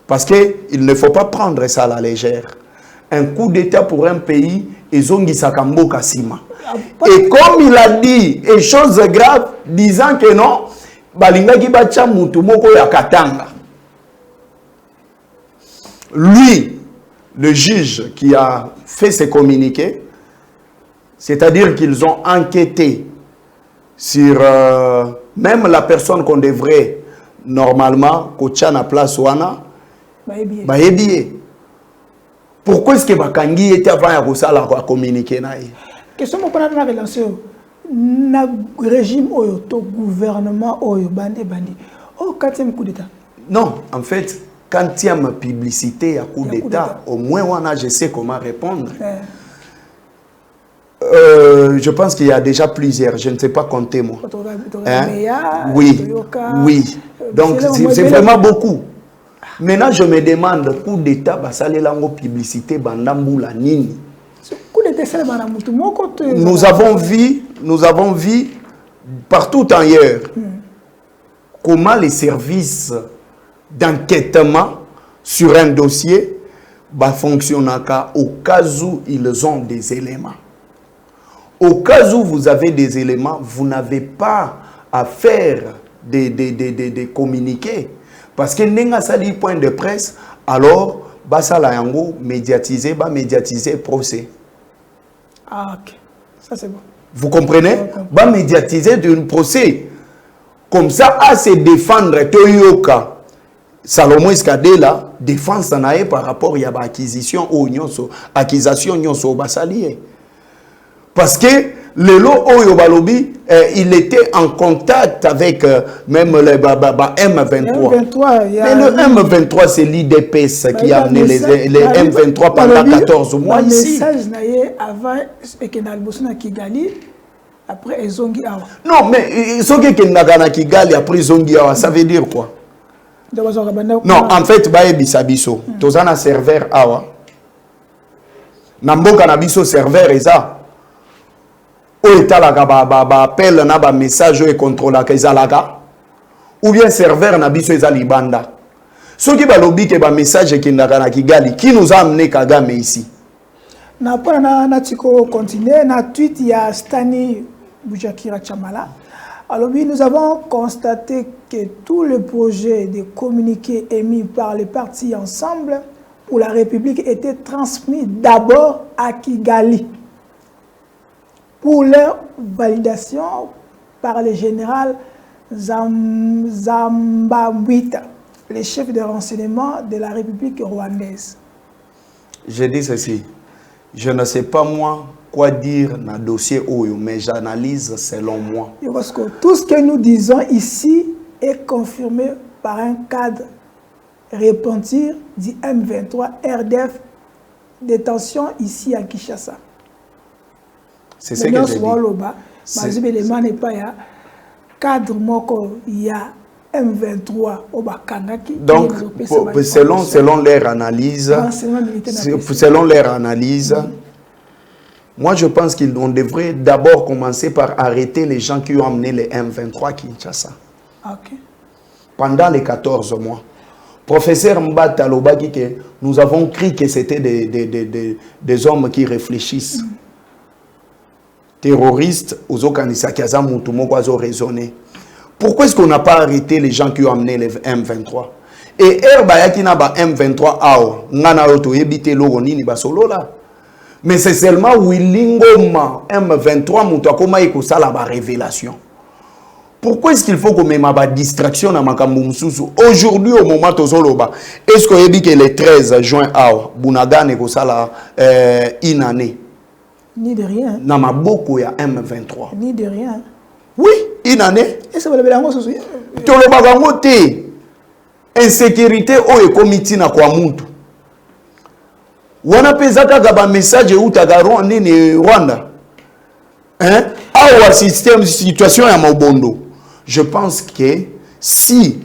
parce qu'il ne faut pas prendre ça à la légère. Un coup d'État pour un pays, et comme il a dit, et chose grave, disant que non, lui, le juge qui a fait ce communiqué, c'est-à-dire qu'ils ont enquêté sur même la personne qu'on devrait normalement coacher na place wana bayebiye. Pourquoi est-ce que Bakangi était avant à communiquer na ye? Question mo pona na relancer na régime oyo to gouvernement oyo bandi au 4e coup d'état. Non, en fait, quand il y a ma publicité à coup d'état, au moins wana je sais comment répondre. Je pense qu'il y a déjà plusieurs, je ne sais pas compter moi. Hein? Oui, oui. Donc c'est vraiment beaucoup. Maintenant je me demande, coup d'état, basale lango publicité, bandamboula nini. Nous avons vu partout ailleurs comment les services d'enquêtement sur un dossier fonctionnent au cas où ils ont des éléments. Au cas où vous avez des éléments, vous n'avez pas à faire des communiqués. Parce que n'enga sali point de presse, alors, basala yango médiatiser procès. Ah, ok. Ça c'est bon. Vous comprenez? Ba médiatiser d'un procès. Comme ça, à se défendre, Toyoka, Salomon Eskadela, défense par rapport à l'acquisition ou accusation nyonso basalié. Parce que le lot Oyo Balobi, il était en contact avec même le M23. Mais le M23, c'est l'IDPS qui a amené les M23 pendant 14 mois ici. Le message avant et que dans le Kigali, Après, ils ont dit non, mais ce qui est na Kigali après ils ont dit ça veut dire quoi? Non, en fait, bae bisabiso. Tozana serveur awa. Namboka na biso serveur eza. O etalaka ba appel na ba message et contrôle ka ezalaka. Ou bien serveur na biso eza libanda. Ce qui ba lobby ke ba message ki ndaka na Kigali, qui nous a amené Kagame ici? Na pona na tiko continuer na tweet ya Stani Boujakira Chamala. Alors oui, nous avons constaté que tout le projet de communiqué émis par les partis ensemble pour la République était transmis d'abord à Kigali pour leur validation par le général Zambamwita, le chef de renseignement de la République rwandaise. Je dis ceci, je ne sais pas moi quoi dire dans le dossier Oyo, mais j'analyse selon moi. Parce que tout ce que nous disons ici est confirmé par un cadre repentir du M23 RDF détention ici à Kinshasa. C'est ce que je dis. Cadre moko ya M23 au Bakangaki. Donc selon leur analyse, moi, je pense qu'on devrait d'abord commencer par arrêter les gens qui ont amené les M23 à Kinshasa. Okay. Pendant les 14 mois. Professeur Mbata Lobaki, nous avons cru que c'était des hommes qui réfléchissent. Terroristes, aux Okanisa Kiaza Moutoumoko ont raisonné. Pourquoi est-ce qu'on n'a pas arrêté les gens qui ont amené les M23? Et Erbayaki n'a pas M23 Ao, Nana Oto Ebite Logonini Basolola. Mais c'est seulement Willingoma M23 Moutouakoma et Kosala la révélation. Pourquoi est-ce qu'il faut qu'on mette ma distraction dans Makamboumsousou? Aujourd'hui, au moment où Zoloba, est-ce qu'on a dit que le 13 juin, Bounagan et Kosala une année? Ni de rien. Dans ma boko, il y a M23. Ni de rien. Oui, une année. Et ça va le bélango, ce insécurité, au comité na kwa muntu. Wana pezaka gaba message ou tagaron nini Rwanda. Hein? Awa système situation ya Mobondo. Je pense que si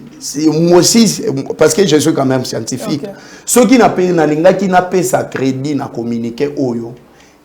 moi aussi parce que je suis quand même scientifique. Okay. Ceux qui n'a pas na linga qui n'a pas sa crédit na communiquer oyo,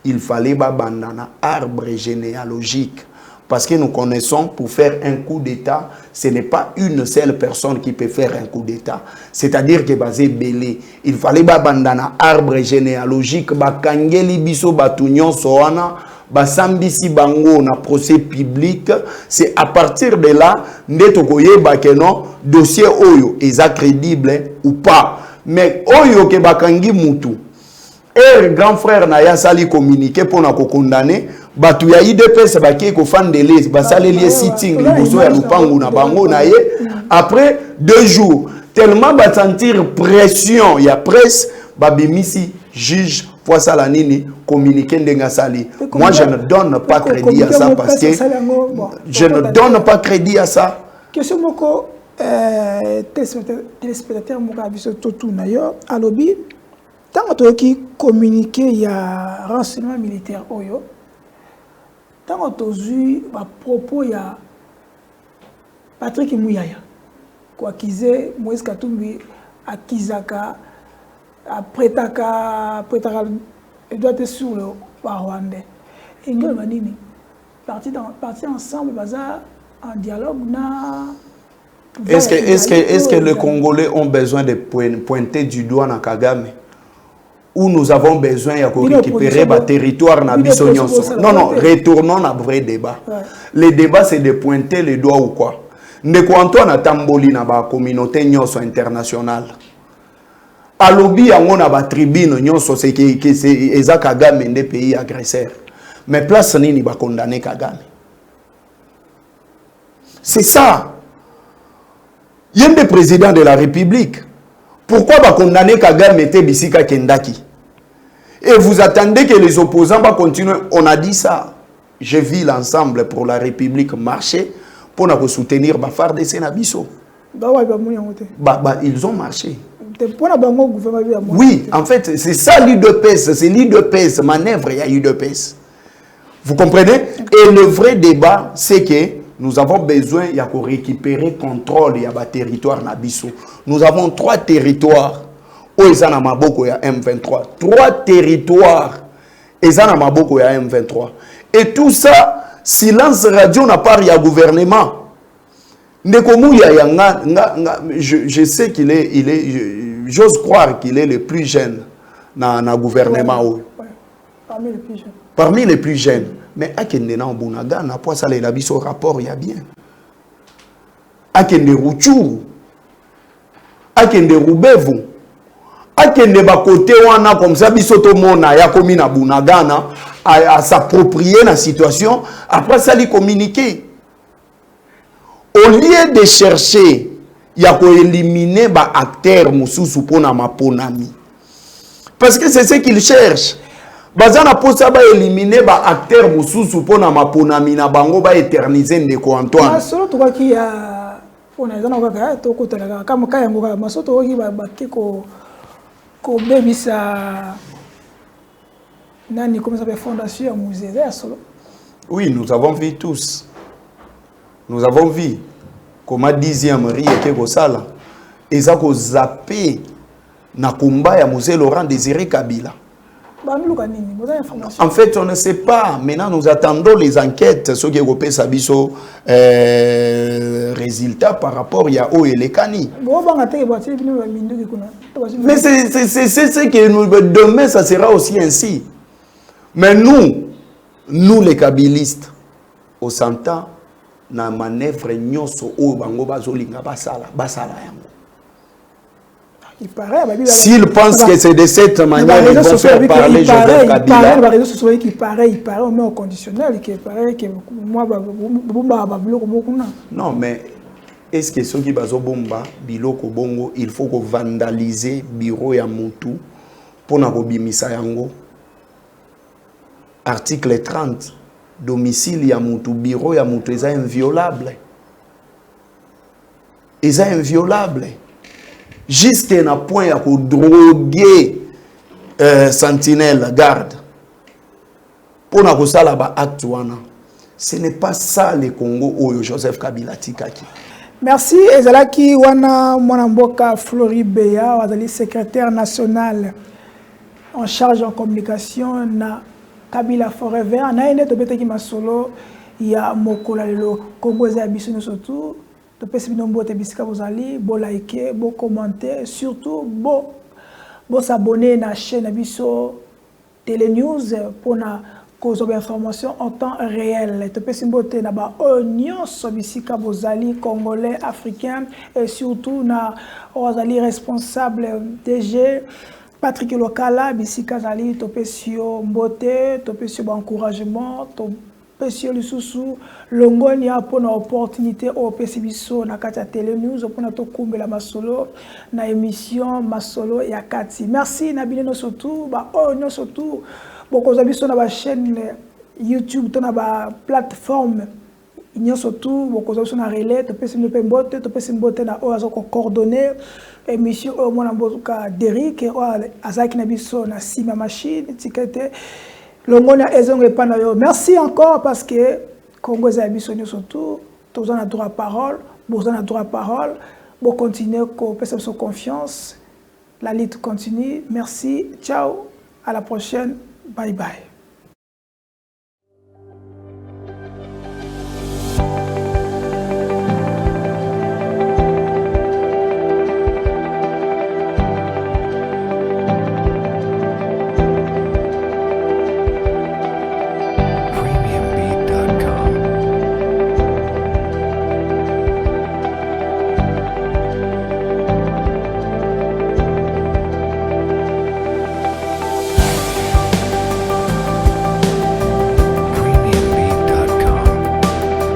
il fallait ba bandana arbre généalogique. Parce que nous connaissons, pour faire un coup d'État, ce n'est pas une seule personne qui peut faire un coup d'État. C'est-à-dire que basé belé, il fallait bandana arbre généalogique, bakangeli biso batunyon soana, basambisi bango na procès public. C'est à partir de là, ndetokoye bakeno dossier oyo est crédible ou pas. Mais oyo ke bakangi mutu. Et grand frère na ya sali communiqué pour na ko condamner. Batu ya IDPS baki ko fandele basale lié sitting liboso ya lupangu na bango na ye. Après 2 jours, tellement ba sentir pression ya presse babimisi juge pour ça la nini communiquer ndenga sali. Moi je ne donne pas crédit à ça parce que je ne donne pas crédit à ça. Question moko téléspectateur moka biso totu na yo alobi tant que communiquer ya renseignement militaire oyo. Tant que tu as propos il y a Patrick Mouyaya, quoi qu'ils aient Moïse Katumbi, Akizaka, Pretaka, il doit être sur le Rwandais. Et nous avons dit, partir ensemble, en dialogue. Est-ce que les Congolais ont besoin de pointer du doigt dans Kagame? Où nous avons besoin de récupérer le territoire na biso nyonso. Non, retournons à vrai débat. Ouais. Le débat, c'est de pointer les doigts ou quoi. Ndeko Antoine a tamboli na ba communauté nyonso internationale. Alobi yango na ba tribune nyonso c'est que c'est Eza Kagame des pays agresseurs. Mais place nini ba condamner Kagame. C'est ça. Il y a des présidents de la République. Pourquoi va condamner Kagame et Bisika Kendaki? Et vous attendez que les opposants vont continuer. On a dit ça. Je vis l'ensemble pour la République marcher pour nous soutenir FARDC Nabiso. Ils ont marché. Oui, en fait, c'est ça l'UDPS. C'est l'UDPS. Manœuvre, il y a l'UDPS. Vous comprenez? Et le vrai débat, c'est que nous avons besoin de récupérer le contrôle de territoire Nabiso. Nous avons 3 territoires. Oezana Maboko ya M23. 3 territoires. Ezana Maboko ya M23. Et tout ça, silence radio n'a pas rien gouvernement. Je sais qu'il est, j'ose croire qu'il est le plus jeune dans le gouvernement. Ouais. Parmi les plus jeunes. Parmi les plus jeunes. Mais Akende na Mbunaga, n'a pas ça les habits au rapport, il y a bien. Akende Rouchou, Akende Roubevu, Akende Bakote wana comme ça, bisoto mona ya komi na Bunagana à s'approprier la situation, après ça lui communiquer. Au lieu de chercher, il y a qu'à éliminer les acteurs moussous pour na maponami. Parce que c'est ce qu'ils cherchent. Bazana pour ça éliminer les acteurs moussous pour na maponami na bango ba éterniser ndeko Antoine. Solo to ki ya pona zana ka to ko tala kama kaya ngoka masoto ki ba ko bebisa nani comme ça la fondation musée solo. Oui, nous avons vu tous. Nous avons vu comment 10e riz était au sala. Et ça a zappé na combat ya Musée Laurent Désiré Kabila. En fait, on ne sait pas. Maintenant, nous attendons les enquêtes, ceux qui ont fait résultats par rapport à O et les Kani. Mais c'est ce que nous, demain, ça sera aussi ainsi. Mais nous les Kabilistes, au Santa, na manœuvre nyoso o bango bazolinga basala yango. Il paraît, s'ils pensent que c'est de cette manière qu'ils vont faire parler Joseph Kabila. Il paraît au moins au conditionnel, il paraît que moi non, mais est-ce que ceux qui bazo bomba biloko bongo il faut que vandaliser bureau ya mutu pour na kobimisa yango. Article 30. Domicile ya mutu, bureau ya mutu, est inviolable. Est inviolable. Jusqu'à un point à droguer sentinelle, garde. Pour na kosala ba acte wana. Ce n'est pas ça le Congo où Joseph Kabila tikaki. Merci. Ezalaki wana Mwanamboka Floribeya, wazali secrétaire national en charge en communication na Kabila Forever, na ene to betaki masolo ya mokola lelo Congo za biso surtout to pesi binombo te bisika bozali bo liker, bo commenter, surtout bo s'abonner na chaîne biso Télé News pour na cause d'information en temps réel. To pesi mbote na ba onyo so bisika bozali congolais, africains et surtout na ozali responsable DG Patrick Lokala, Bissika Zali, Topesio Mbote, Topesio encouragement, Topesio Lisusu, Longonia pour une opportunité au PCBiso, na Katia Télé News, pour notre kumbe la Masolo, na émission Masolo et Akati. Merci, Nabine surtout, no surtout, beaucoup d'abisso na ba chaîne YouTube, na ba plateforme. Il y a surtout beaucoup de relais, Mbote, na oazo coordonné. Émission au moins en Derrick et Azak Nabiso na Sima Machine étiqueté Longonia Ezonge Panayo. Merci encore parce que Congo Zabiso surtout tous en droit parole, vous en droit parole, vous continuez qu'on peut se confiance. La lutte continue. Merci. Ciao. À la prochaine. Bye bye.